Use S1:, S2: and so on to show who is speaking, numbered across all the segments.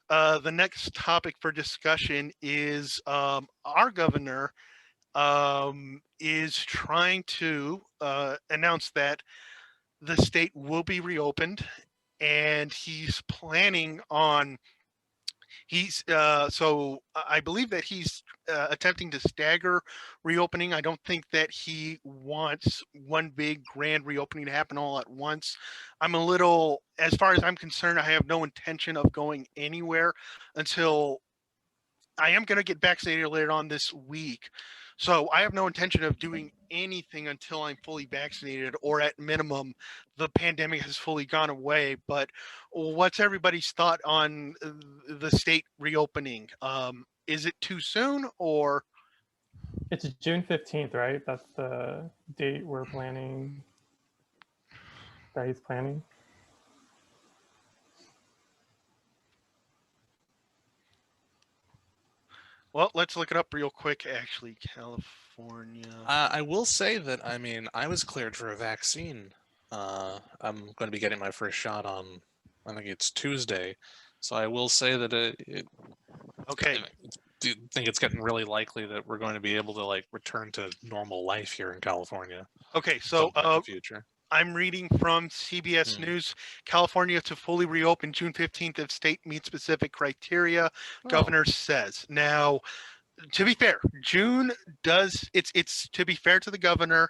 S1: The next topic for discussion is our governor is trying to announce that the state will be reopened, and he's planning on so I believe that he's attempting to stagger reopening. I don't think that he wants one big grand reopening to happen all at once. As far as I'm concerned, I have no intention of going anywhere until I am going to get vaccinated later on this week. So I have no intention of doing anything until I'm fully vaccinated, or at minimum, the pandemic has fully gone away. But what's everybody's thought on the state reopening? Is it too soon, or?
S2: It's June 15th, right? That's the date we're planning, that he's planning.
S1: Well, let's look it up real quick. Actually, California.
S3: I will say that, I mean, I was cleared for a vaccine. I'm going to be getting my first shot on, I think it's Tuesday. So I will say that
S1: Okay.
S3: do think it's getting really likely that we're going to be able to like return to normal life here in California.
S1: Okay, so
S3: in the future.
S1: I'm reading from CBS News. California to fully reopen June 15th if state meets specific criteria, governor says. Now, to be fair, June does it's to be fair to the governor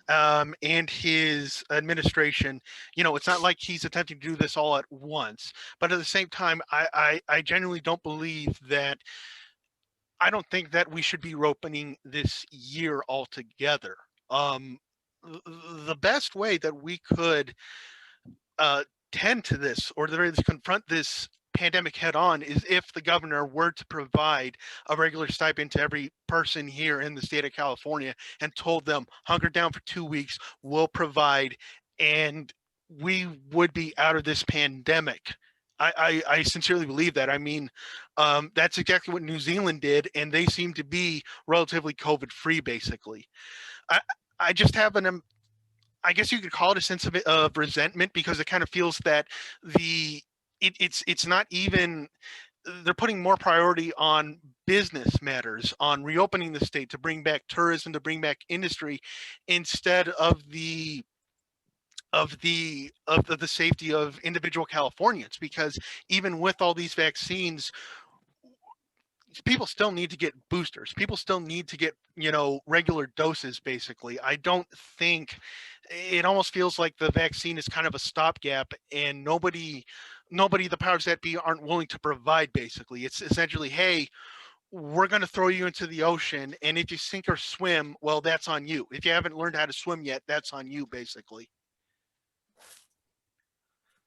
S1: and his administration. You know, it's not like he's attempting to do this all at once, but at the same time, I genuinely don't believe that. I don't think that we should be reopening this year altogether. The best way that we could tend to this, or to confront this pandemic head on, is if the governor were to provide a regular stipend to every person here in the state of California and told them, hunker down for 2 weeks, we'll provide, and we would be out of this pandemic. I sincerely believe that. I mean, that's exactly what New Zealand did, and they seem to be relatively COVID free, basically. I, I just have I guess you could call it a sense of resentment, because it kind of feels that it's not even, they're putting more priority on business matters, on reopening the state to bring back tourism, to bring back industry, instead of the safety of individual Californians. Because even with all these vaccines, people still need to get boosters. People still need to get, regular doses, basically. I don't think, it almost feels like the vaccine is kind of a stopgap, and nobody, the powers that be, aren't willing to provide, basically. It's essentially, hey, we're going to throw you into the ocean, and if you sink or swim, well, that's on you. If you haven't learned how to swim yet, that's on you, basically.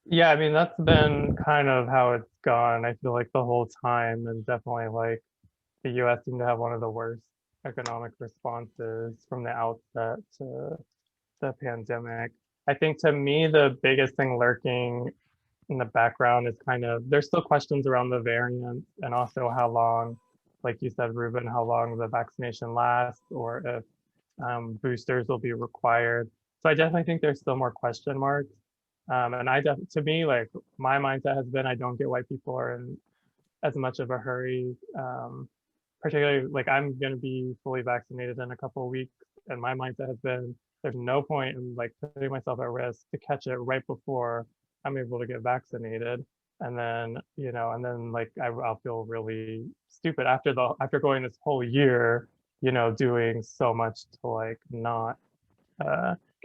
S2: Yeah, I mean, that's been kind of how it's gone, I feel like, the whole time. And definitely, like, the US seemed to have one of the worst economic responses from the outset to the pandemic. I think, to me, the biggest thing lurking in the background is kind of, there's still questions around the variant, and also how long, like you said, Ruben, how long the vaccination lasts, or if boosters will be required. So I definitely think there's still more question marks. And to me, like, my mindset has been, I don't get why people are in as much of a hurry. Particularly, like, I'm going to be fully vaccinated in a couple of weeks, and my mindset has been, there's no point in like putting myself at risk to catch it right before I'm able to get vaccinated. And then, like, I'll feel really stupid after going this whole year, doing so much to like not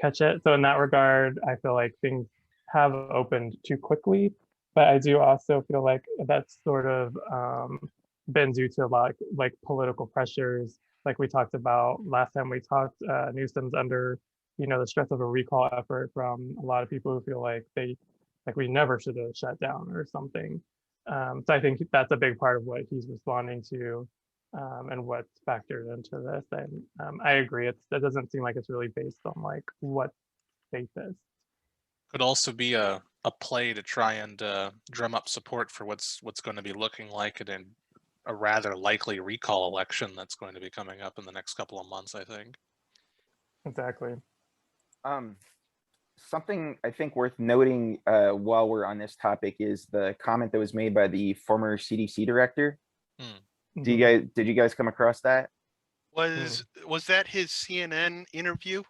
S2: catch it. So in that regard, I feel like things have opened too quickly, but I do also feel like that's sort of been due to a lot, like, political pressures, like we talked about last time we talked. Newsom's under, the stress of a recall effort from a lot of people who feel like we never should have shut down or something. So I think that's a big part of what he's responding to, and what's factored into this. And I agree, it doesn't seem like it's really based on like what's safest.
S3: Could also be a play to try and drum up support for what's going to be looking like a rather likely recall election that's going to be coming up in the next couple of months, I think.
S2: Exactly.
S4: something I think worth noting while we're on this topic is the comment that was made by the former CDC director.
S2: Mhm.
S4: Did you guys come across that?
S1: Was that his CNN interview?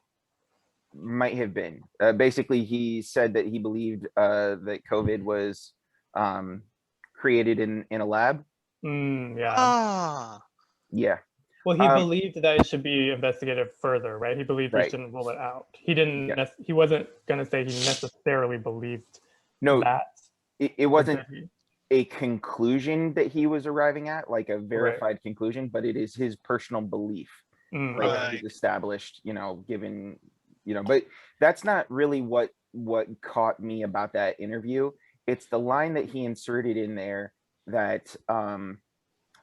S4: Might have been. Basically, he said that he believed that COVID was created in a lab.
S2: Yeah.
S3: Ah,
S4: Yeah,
S2: Well, he believed that it should be investigated further, right? He believed we
S4: Right.
S2: shouldn't rule it out. He didn't.
S4: Yeah.
S2: He wasn't gonna say he necessarily believed
S4: no,
S2: that.
S4: it
S2: or
S4: wasn't
S2: did he?
S4: a conclusion that he was arriving at, like a
S2: Right.
S4: verified conclusion, but it is his personal belief, like
S2: Okay.
S4: that he's established, given, but that's not really what caught me about that interview. It's the line that he inserted in there that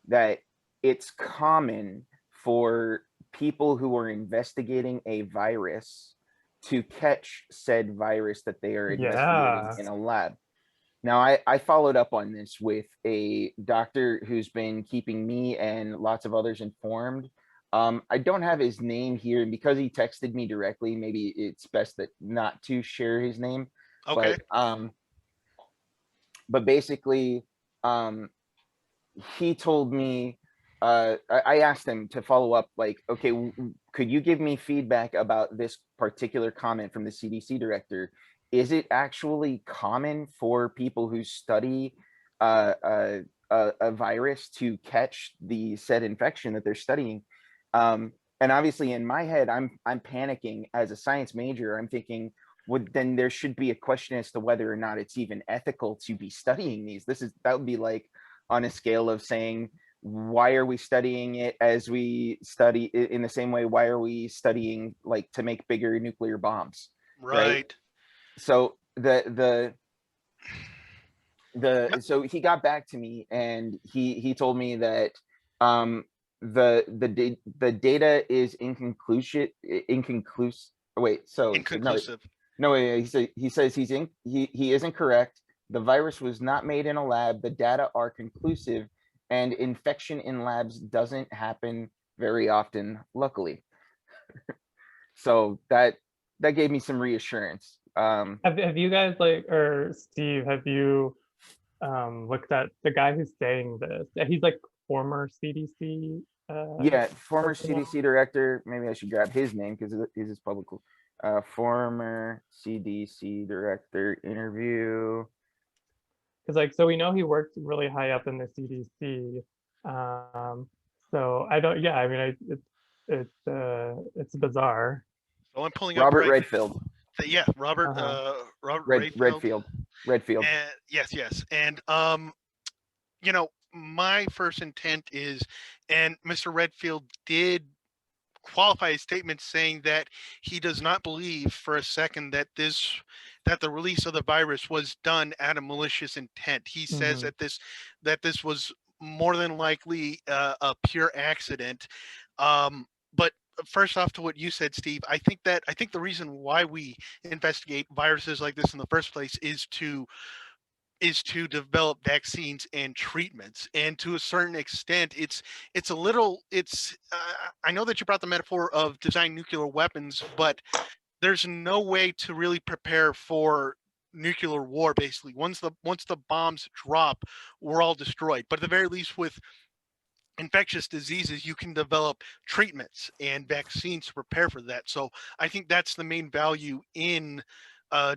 S4: that it's common for people who are investigating a virus to catch said virus that they are investigating
S2: Yeah.
S4: in a lab. Now, I followed up on this with a doctor who's been keeping me and lots of others informed. I don't have his name here, and because he texted me directly, maybe it's best that not to share his name.
S1: Okay.
S4: But basically, he told me, I asked him to follow up, like, okay, could you give me feedback about this particular comment from the CDC director? Is it actually common for people who study a virus to catch the said infection that they're studying? And obviously, in my head, I'm panicking as a science major. I'm thinking, well, then there should be a question as to whether or not it's even ethical to be studying these. That would be like on a scale of saying, why are we studying it as we study in the same way? Why are we studying like to make bigger nuclear bombs?
S1: Right.
S4: So so he got back to me and he told me that the data is inconclusive. Wait, so
S1: Inconclusive.
S4: no, he says he isn't correct. The virus was not made in a lab. The data are conclusive, and infection in labs doesn't happen very often, luckily. So that gave me some reassurance.
S2: Have you guys or Steve? Have you looked at the guy who's saying this? Yeah, he's like former CDC.
S4: Yeah, former
S2: personnel.
S4: CDC director. Maybe I should grab his name because it is public. Former CDC director interview.
S2: Because so we know he worked really high up in the CDC. So I don't. Yeah, I mean, it's bizarre.
S1: So I'm pulling
S4: Robert
S1: up right.
S4: Redfield.
S1: Yeah, Robert.
S4: Redfield. Redfield.
S1: And yes, and my first intent is, and Mr. Redfield did qualify his statement saying that he does not believe for a second that the release of the virus was done at a malicious intent. He says that this was more than likely a pure accident. But first off, to what you said, Steve, I think the reason why we investigate viruses like this in the first place is to develop vaccines and treatments, and to a certain extent I know that you brought the metaphor of design nuclear weapons, but there's no way to really prepare for nuclear war. Basically, once the bombs drop, we're all destroyed. But at the very least, with infectious diseases, you can develop treatments and vaccines to prepare for that. So I think that's the main value in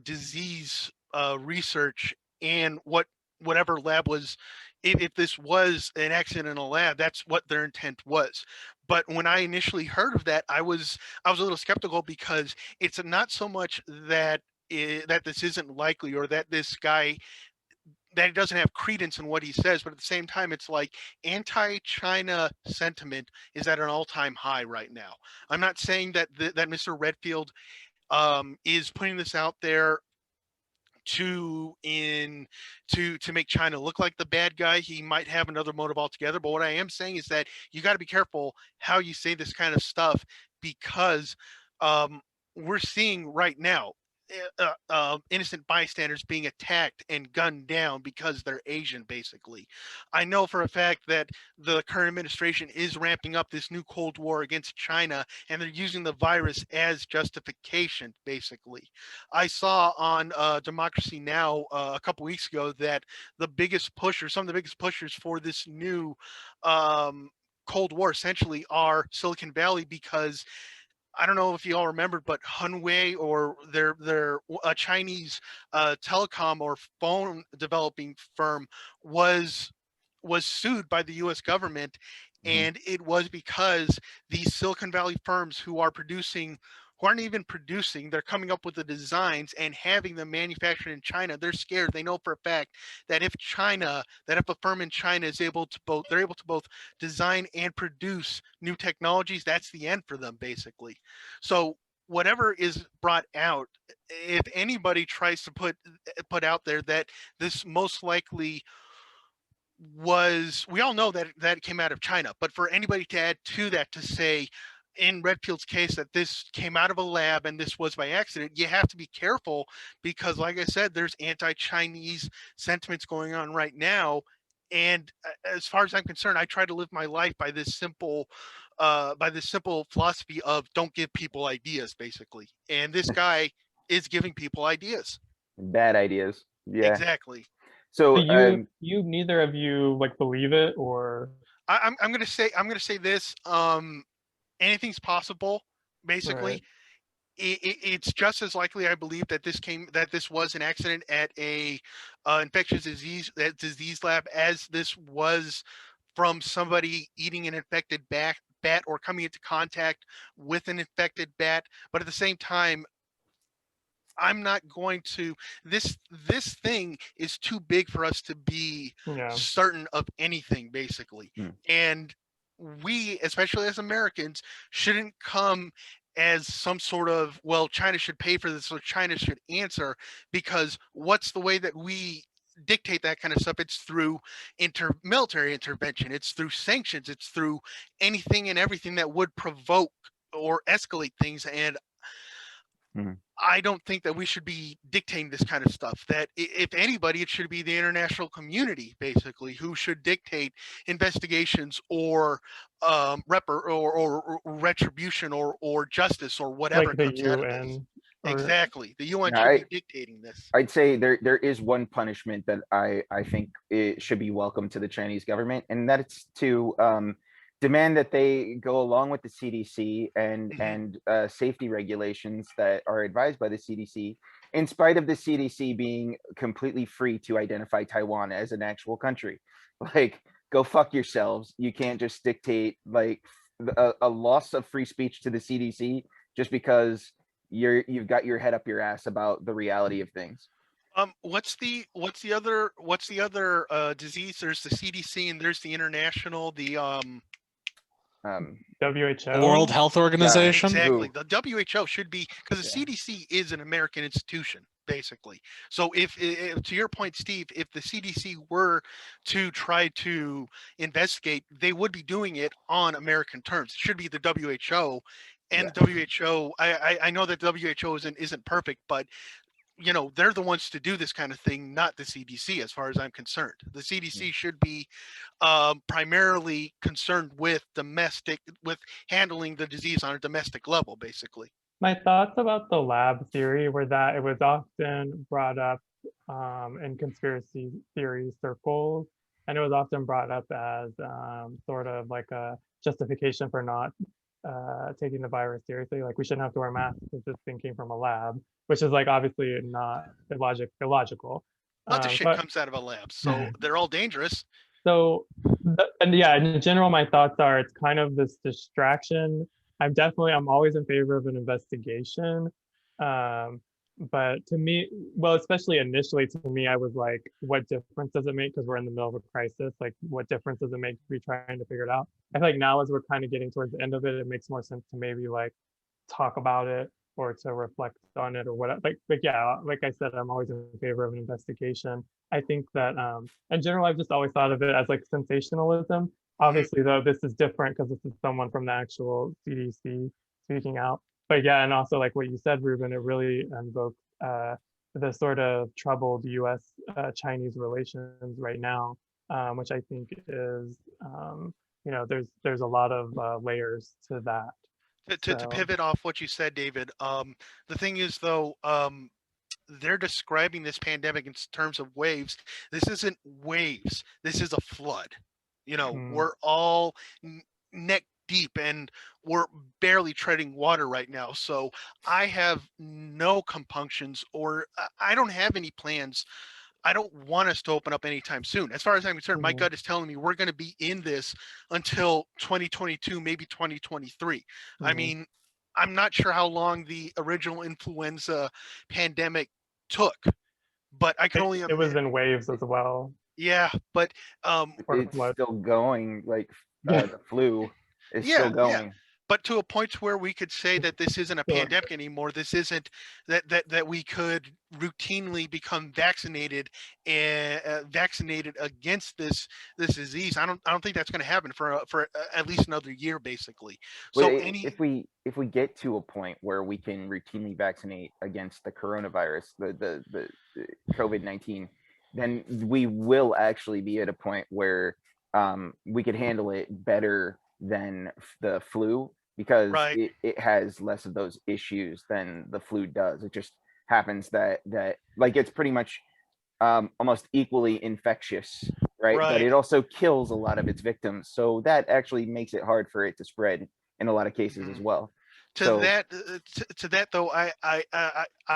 S1: disease research, and whatever lab was, if this was an accident in a lab, that's what their intent was. But when I initially heard of that, I was a little skeptical, because it's not so much that that this isn't likely, or that this guy, that he doesn't have credence in what he says, but at the same time, it's like anti-China sentiment is at an all-time high right now. I'm not saying that that Mr. Redfield is putting this out there to make China look like the bad guy. He might have another motive altogether. But what I am saying is that you got to be careful how you say this kind of stuff, because we're seeing right now, innocent bystanders being attacked and gunned down because they're Asian, basically. I know for a fact that the current administration is ramping up this new Cold War against China, and they're using the virus as justification, basically. I saw on Democracy Now! A couple weeks ago that the biggest pushers, some of the biggest pushers for this new Cold War essentially are Silicon Valley, because I don't know if you all remember, but Hunwei, or their a Chinese telecom or phone developing firm, was sued by the U.S. government,
S4: Mhm.
S1: and it was because these Silicon Valley firms who aren't even producing, they're coming up with the designs and having them manufactured in China. They're scared. They know for a fact that if a firm in China is they're able to both design and produce new technologies, that's the end for them, basically. So whatever is brought out, if anybody tries to put out there that this most likely we all know that it came out of China, but for anybody to add to that, to say in Redfield's case that this came out of a lab and this was by accident, you have to be careful, because like I said, there's anti-Chinese sentiments going on right now. And as far as I'm concerned, I try to live my life by this simple philosophy of don't give people ideas, basically. And this guy is giving people ideas.
S4: Bad ideas. Yeah.
S1: Exactly.
S4: So
S2: So you neither of you like believe it, or
S1: I'm gonna say this. Anything's possible, basically.
S2: right.
S1: It's just as likely, I believe, that this was an accident at a infectious disease lab, as this was from somebody eating an infected bat or coming into contact with an infected bat. But at the same time, I'm not going to, this thing is too big for us to be
S2: Yeah.
S1: certain of anything, basically.
S4: Hmm.
S1: And we, especially as Americans, shouldn't come as some sort of, well, China should pay for this or China should answer, because what's the way that we dictate that kind of stuff? It's through military intervention, it's through sanctions, it's through anything and everything that would provoke or escalate things. And
S4: Mhm.
S1: I don't think that we should be dictating this kind of stuff. That if anybody, it should be the international community, basically, who should dictate investigations or or retribution or justice or whatever
S2: Like the
S1: comes out of this.
S2: UN or
S1: Exactly, the UN
S4: Yeah,
S1: should be dictating this.
S4: I'd say there is one punishment that I think it should be welcome to the Chinese government, and that it's to demand that they go along with the CDC
S1: Mhm.
S4: and safety regulations that are advised by the CDC, in spite of the CDC being completely free to identify Taiwan as an actual country. Like, go fuck yourselves. You can't just dictate like a loss of free speech to the CDC just because you've got your head up your ass about the reality of things.
S1: What's the other disease? There's the CDC and there's the international, the
S2: WHO.
S3: World Health Organization.
S1: exactly.
S4: Who?
S1: The WHO should be, because the
S4: Yeah.
S1: CDC is an American institution, basically. So if to your point, Steve, if the CDC were to try to investigate, they would be doing it on American terms. It should be the WHO, and
S4: Yeah.
S1: the WHO. I know that WHO isn't perfect, but they're the ones to do this kind of thing, not the CDC, as far as I'm concerned. The CDC should be primarily concerned with handling the disease on a domestic level, basically.
S2: My thoughts about the lab theory were that it was often brought up in conspiracy theory circles, and it was often brought up as sort of like a justification for not taking the virus seriously. Like, we shouldn't have to wear masks if this thing came from a lab, which is like obviously not illogical.
S1: Lots of shit
S2: But
S1: comes out of a lab, so they're all dangerous.
S2: so, and yeah, in general, my thoughts are it's kind of this distraction. I'm always in favor of an investigation. But to me, well, especially initially to me, I was like, what difference does it make? Because we're in the middle of a crisis. Like, what difference does it make to be trying to figure it out? I feel like now, as we're kind of getting towards the end of it, it makes more sense to maybe like talk about it or to reflect on it or whatever. Like yeah, like I said, I'm always in favor of an investigation. I think that in general, I've just always thought of it as like sensationalism. Obviously, though, this is different because this is someone from the actual CDC speaking out. But yeah, and also like what you said, Ruben, it really invokes the sort of troubled U.S. Chinese relations right now, which I think is, there's a lot of layers to that.
S1: To
S2: So,
S1: pivot off what you said, David, the thing is though, they're describing this pandemic in terms of waves. This isn't waves. This is a flood. We're all neck deep and we're barely treading water right now. So I have no compunctions, or I don't have any plans. I don't want us to open up anytime soon. As far as I'm concerned, my gut is telling me we're going to be in this until 2022, maybe 2023. I mean, I'm not sure how long the original influenza pandemic took, but I can only
S2: it was in waves as well.
S1: yeah, but
S4: It's still going, like
S2: Yeah.
S4: the flu is
S1: Yeah,
S4: still
S1: yeah.
S4: going.
S1: but to a point where we could say that this isn't a
S2: Sure.
S1: pandemic anymore. This isn't that we could routinely become vaccinated and vaccinated against this disease. I don't think that's going to happen for at least another year, basically.
S4: But
S1: So
S4: if we get to a point where we can routinely vaccinate against the coronavirus, the COVID-19, then we will actually be at a point where we could handle it better than the flu, because
S1: Right.
S4: it has less of those issues than the flu does. It just happens that like it's pretty much almost equally infectious, right? But
S1: Right.
S4: it also kills a lot of its victims, so that actually makes it hard for it to spread in a lot of cases as well.
S1: To
S4: So
S1: that to that though, I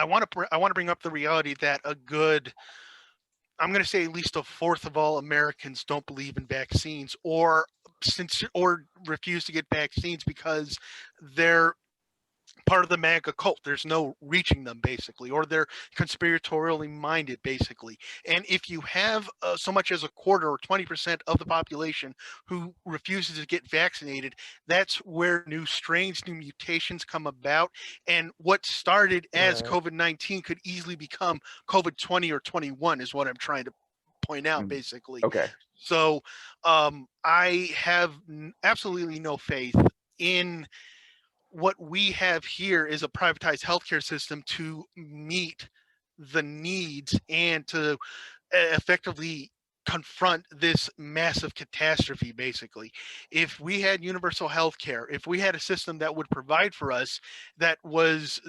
S1: want to bring up the reality that I'm going to say at least a fourth of all Americans don't believe in vaccines, or refuse to get vaccines because they're part of the MAGA cult. There's no reaching them, basically, or they're conspiratorially minded, basically. And if you have so much as a quarter or 20% of the population who refuses to get vaccinated, that's where new strains, new mutations come about. And what started as
S2: Right.
S1: COVID-19 could easily become COVID-20 or 21 is what I'm trying to point out, basically.
S4: okay,
S1: So I have absolutely no faith in what we have here is a privatized healthcare system to meet the needs and to effectively confront this massive catastrophe. Basically, if we had universal health care, if we had a system that would provide for us, that was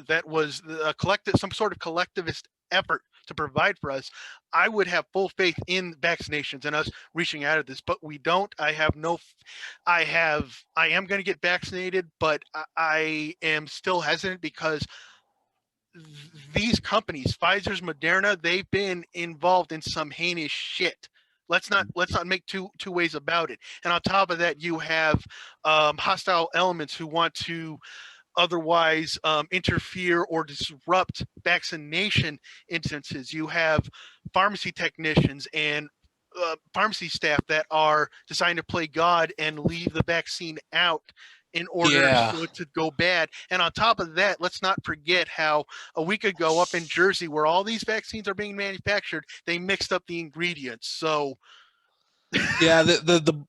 S1: a collective, some sort of collectivist effort to provide for us, I would have full faith in vaccinations and us reaching out of this. But we don't. I am going to get vaccinated, but I am still hesitant because these companies, Pfizer's, Moderna, they've been involved in some heinous shit. Let's not make two ways about it. And on top of that, you have hostile elements who want to otherwise interfere or disrupt vaccination instances. You have pharmacy technicians and pharmacy staff that are designed to play God and leave the vaccine out in order for it to go bad. And on top of that, let's not forget how a week ago up in Jersey, where all these vaccines are being manufactured, they mixed up the ingredients. So
S3: Yeah, the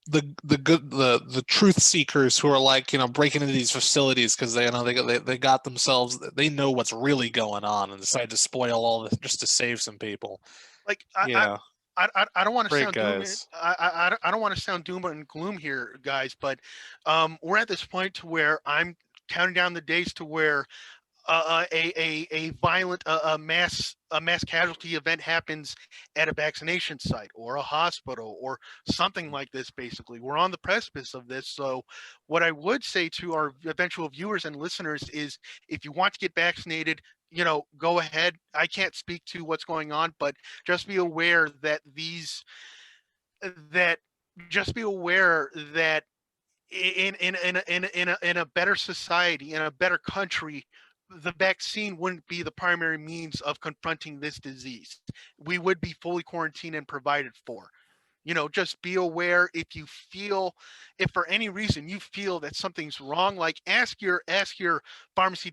S3: truth seekers who are like, breaking into these facilities because they got themselves, they know what's really going on and decide to spoil all this just to save some people.
S1: like
S3: Yeah,
S1: I don't want to
S3: great
S1: sound doom.
S3: guys.
S1: I don't want to sound doom and gloom here, guys, but we're at this point to where I'm counting down the days to where a violent mass casualty event happens at a vaccination site or a hospital or something like this. Basically, we're on the precipice of this. So what I would say to our eventual viewers and listeners is, if you want to get vaccinated, go ahead. I can't speak to what's going on, but just be aware that in a better society, in a better country, the vaccine wouldn't be the primary means of confronting this disease. We would be fully quarantined and provided for. Just be aware. If for any reason you feel that something's wrong, like ask your the pharmacy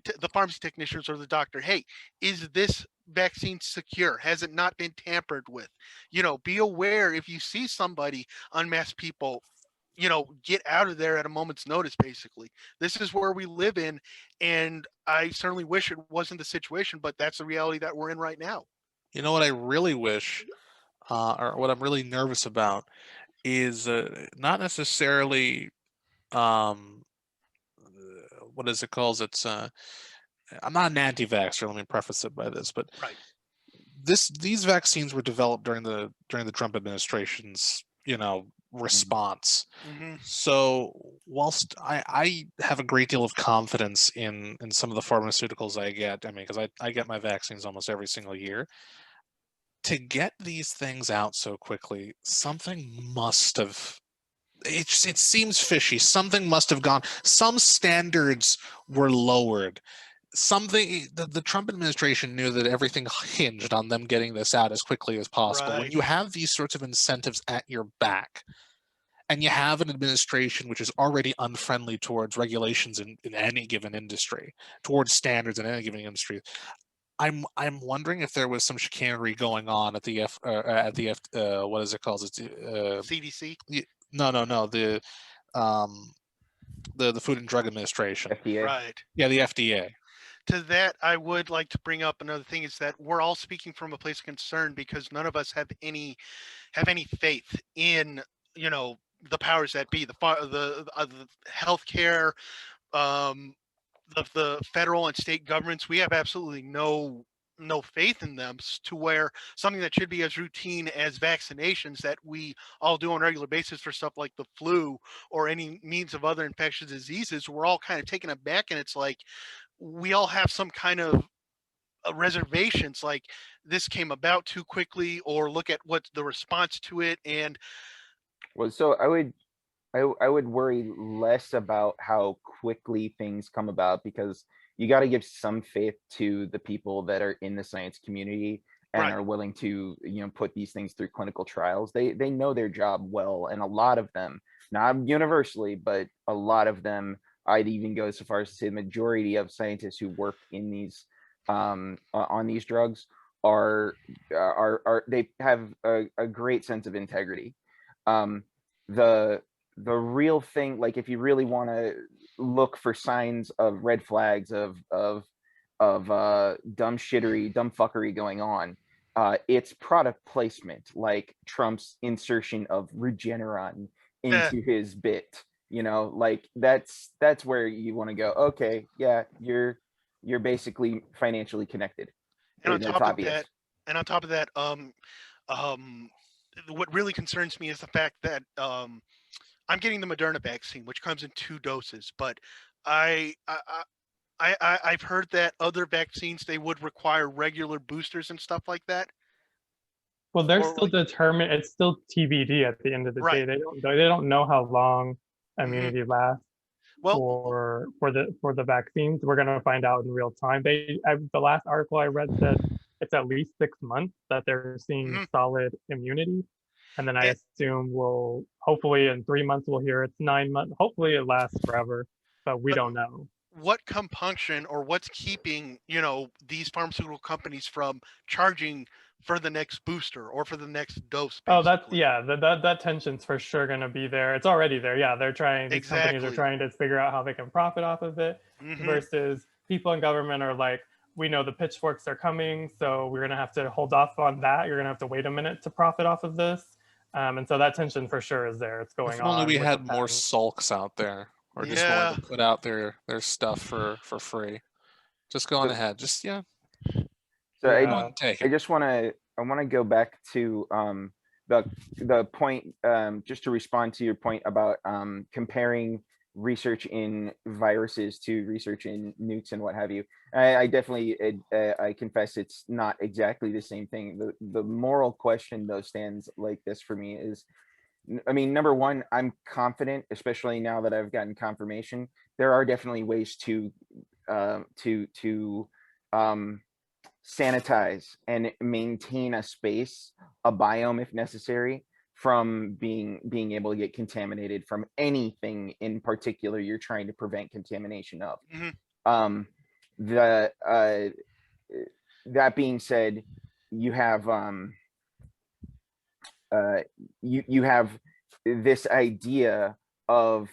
S1: technicians or the doctor, hey, is this vaccine secure? Has it not been tampered with? Be aware if you see somebody, unmasked people, get out of there at a moment's notice. Basically, this is where we live in, and I certainly wish it wasn't the situation, but that's the reality that we're in right now.
S3: You know what I really wish, or what I'm really nervous about, is not necessarily um, what is it called? I'm not an anti-vaxxer. Let me preface it by this, but
S1: Right.
S3: these vaccines were developed during the Trump administration's response.
S1: Hmm.
S3: So whilst I have a great deal of confidence in some of the pharmaceuticals I get, I mean, because I get my vaccines almost every single year, to get these things out so quickly, something must have. It seems fishy. Something must have gone. Some standards were lowered. The Trump administration knew that everything hinged on them getting this out as quickly as possible. When
S1: Right.
S3: you have these sorts of incentives at your back, and you have an administration which is already unfriendly towards regulations in any given industry, towards standards in any given industry, I'm wondering if there was some chicanery going on at the what is it called? It's
S1: CDC.
S3: no, um the Food and Drug Administration.
S4: FDA.
S1: Right.
S3: Yeah, the FDA.
S1: To that, I would like to bring up another thing is that we're all speaking from a place of concern because none of us have any faith in the powers that be, the healthcare, um, the federal and state governments. We have absolutely no faith in them to where something that should be as routine as vaccinations that we all do on a regular basis for stuff like the flu or any means of other infectious diseases, we're all kind of taken aback, and it's like we all have some kind of reservations, like this came about too quickly, or look at what's the response to it. And
S4: Well, so I would worry less about how quickly things come about, because you got to give some faith to the people that are in the science community and
S1: Right.
S4: are willing to put these things through clinical trials. They know their job well, and a lot of them, not universally, but a lot of them, I'd even go so far as to say the majority of scientists who work in these on these drugs are they have a great sense of integrity. um the real thing, like if you really want to look for signs of red flags of dumb shittery, dumb fuckery going on, it's product placement, like Trump's insertion of Regeneron
S1: eh,
S4: into his bit. Like that's where you want to go. Okay, yeah, you're basically financially connected.
S1: and on
S4: That's
S1: top of
S4: obvious.
S1: that and on top of that um what really concerns me is the fact that I'm getting the Moderna vaccine, which comes in 2 doses, but I, I I've heard that other vaccines, they would require regular boosters and stuff like that.
S2: Well, they're
S1: Or
S2: still determined. It's still TBD at the end of the day.
S1: right.
S2: They don't know how long
S1: Hmm.
S2: immunity lasts
S1: Well,
S2: for the vaccines. We're gonna find out in real time. The last article I read said it's at least 6 months that they're seeing
S1: mhm.
S2: solid immunity, and then I
S1: And
S2: assume we'll hopefully in 3 months we'll hear it's 9 months. Hopefully it lasts forever, but we
S1: but
S2: don't know.
S1: what compunction or what's keeping these pharmaceutical companies from charging for the next booster or for the next dose,
S2: Oh, that's
S1: basically?
S2: yeah. That tension's for sure going to be there. It's already there. Yeah, they're trying. These companies are
S1: Exactly.
S2: trying to figure out how they can profit off of it.
S1: Hmm.
S2: Versus people in government are like, we know the pitchforks are coming, so we're going to have to hold off on that. You're going to have to wait a minute to profit off of this. And so that tension for sure is there. It's
S3: If
S2: going
S3: only we
S2: on with the
S3: had more
S2: patent.
S3: sulks out there, or just willing
S1: Yeah.
S3: to put out their stuff for free. Just go on
S4: So,
S3: ahead. Just
S4: so
S3: go
S4: I
S2: Yeah.
S3: on and take
S4: I
S3: it.
S4: just want to go back to the point, just to respond to your point about comparing research in viruses to research in nukes and what have you. I definitely I confess it's not exactly the same thing. The moral question though stands like this for me is, I mean, number one, I'm confident, especially now that I've gotten confirmation, there are definitely ways to um, sanitize and maintain a space, a biome if necessary, from being able to get contaminated from anything in particular you're trying to prevent contamination of.
S1: Hmm.
S4: Um, the that being said, you have you have this idea of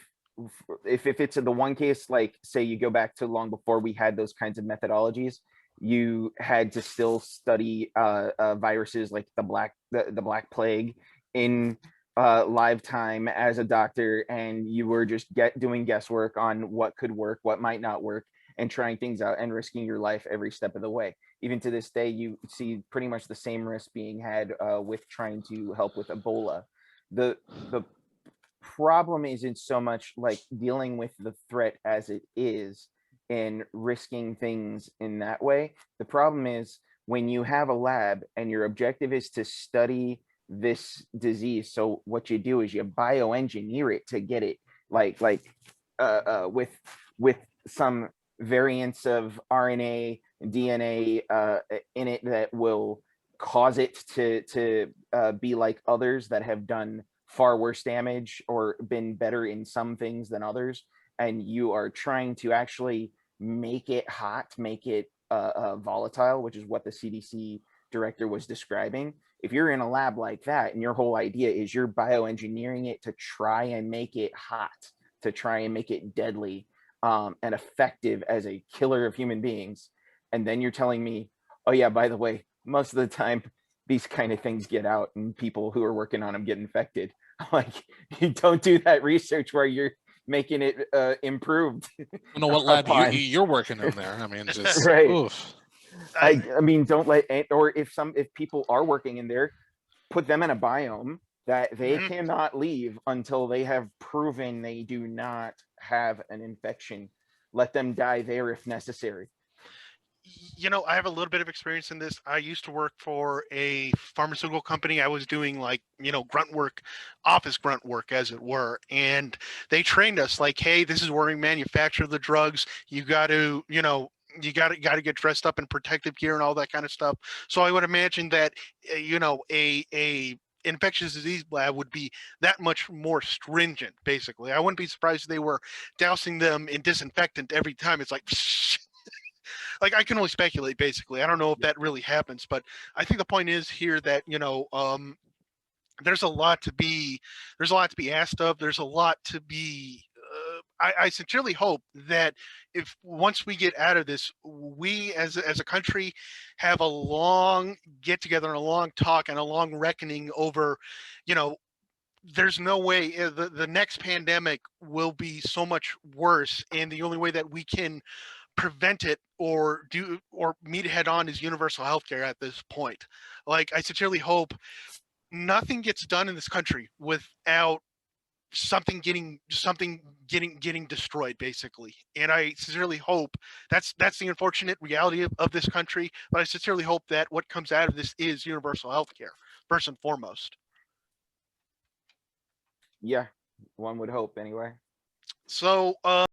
S4: if it's in the one case, like say you go back to long before we had those kinds of methodologies, you had to still study viruses like the Black Plague in live time as a doctor, and you were just doing guesswork on what could work, what might not work, and trying things out and risking your life every step of the way. Even to this day, you see pretty much the same risk being had with trying to help with Ebola. The problem isn't so much like dealing with the threat as it is and risking things in that way. The problem is when you have a lab and your objective is to study this disease. So what you do is you bioengineer it to get it with some variants of RNA, DNA in it that will cause it to be like others that have done far worse damage or been better in some things than others. And you are trying to actually make it hot, make it volatile, which is what the CDC director was describing. If you're in a lab like that and your whole idea is you're bioengineering it to try and make it hot, to try and make it deadly and effective as a killer of human beings, and then you're telling me, oh yeah, by the way, most of the time these kind of things get out and people who are working on them get infected. Like, you don't do that research where you're making it improved.
S3: You know what lab
S4: upon.
S3: you're working in there? I mean, just
S4: Right.
S3: oof.
S4: I mean, don't let, or if people are working in there, put them in a biome that they cannot leave until they have proven they do not have an infection. Let them die there if necessary.
S1: You know, I have a little bit of experience in this. I used to work for a pharmaceutical company. I was doing like, grunt work, office grunt work, as it were. And they trained us like, hey, this is where we manufacture the drugs. You got to, you got to get dressed up in protective gear and all that kind of stuff. So I would imagine that, a infectious disease lab would be that much more stringent, basically. I wouldn't be surprised if they were dousing them in disinfectant every time. It's like, like, I can only speculate, basically. I don't know if that really happens, but I think the point is here that there's a lot to be asked of. There's a lot to be. I sincerely hope that if once we get out of this, we as a country have a long get together and a long talk and a long reckoning over, there's no way the next pandemic will be so much worse, and the only way that we can prevent it or meet it head on is universal healthcare at this point. Like, I sincerely hope nothing gets done in this country without something getting destroyed, basically. And I sincerely hope that's the unfortunate reality of this country, but I sincerely hope that what comes out of this is universal healthcare first and foremost.
S4: Yeah, one would hope anyway.
S1: So